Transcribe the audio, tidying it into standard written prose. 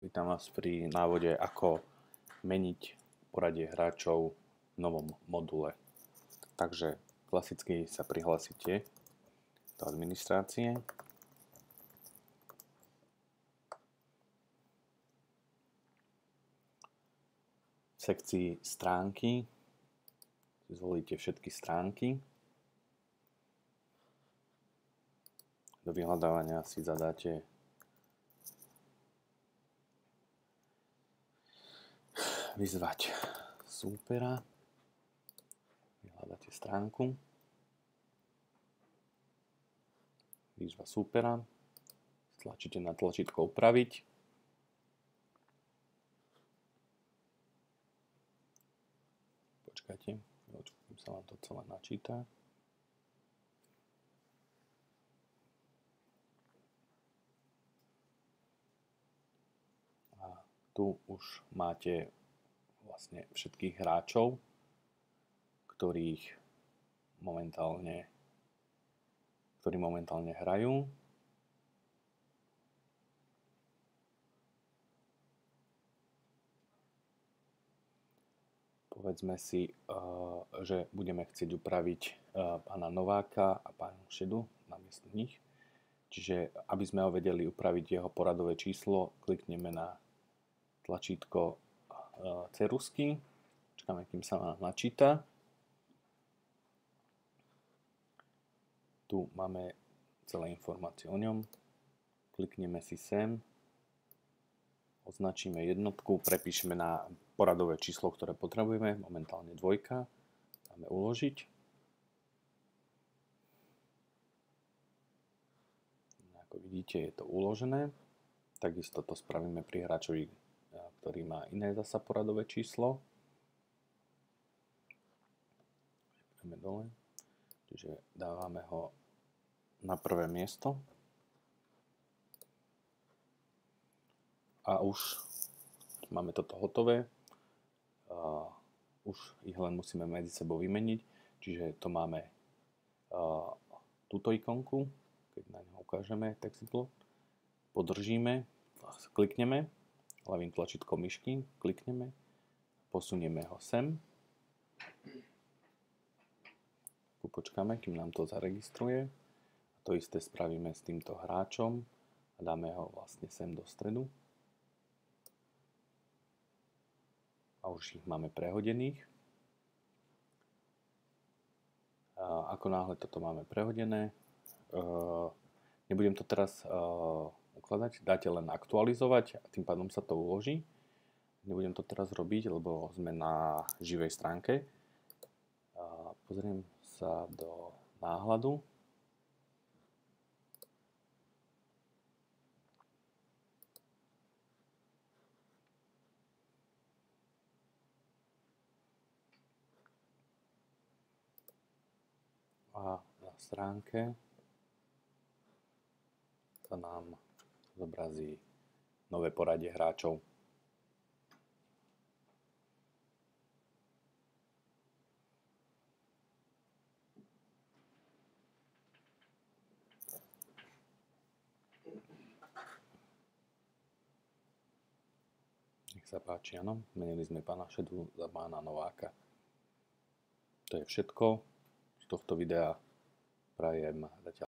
Vítam vás pri návode, ako meniť poradie hráčov v novom module. Takže klasicky sa prihlásite do administrácie. V sekcii stránky zvolíte všetky stránky. Do vyhľadávania si zadáte vyzvať súpera, vyhľadáte stránku, výzva súpera, tlačíte na tlačítko upraviť, počkajte, kým sa vám to celé načíta. A tu už máte vlastne všetkých hráčov, ktorí momentálne hrajú. Povedzme si, že budeme chcieť upraviť pána Nováka a pánu Šedu namiesto nich. Čiže aby sme ho vedeli upraviť jeho poradové číslo, klikneme na tlačítko ceruzky, čakáme, kým sa nám načíta. Tu máme celé informácie o ňom, klikneme si sem, označíme jednotku, prepíšeme na poradové číslo, ktoré potrebujeme, momentálne 2, dáme uložiť. Ako vidíte, je to uložené, takisto to spravíme pri hráčovi, ktorý má iné zasa poradové číslo. Ideme dole, čiže dávame ho na prvé miesto. A už máme toto hotové. Už ich len musíme medzi sebou vymeniť. Čiže to máme túto ikonku, keď na ňo ukážeme text block, podržíme, klikneme, ľavým tlačítkom myšky, klikneme, posunieme ho sem. Počkáme, kým nám to zaregistruje. A to isté spravíme s týmto hráčom a dáme ho vlastne sem do stredu. A už ich máme prehodených. A ako náhle toto máme prehodené, nebudem to teraz ukladať, dáte len aktualizovať a tým pádom sa to uloží. Nebudem to teraz robiť, lebo sme na živej stránke. Pozriem sa do náhľadu. A na stránke sa nám zobrazí nové poradie hráčov. Nech sa páči, áno. Menili sme pána Šedu za pána Nováka. To je všetko z tohto videa. Prajem zatiaľ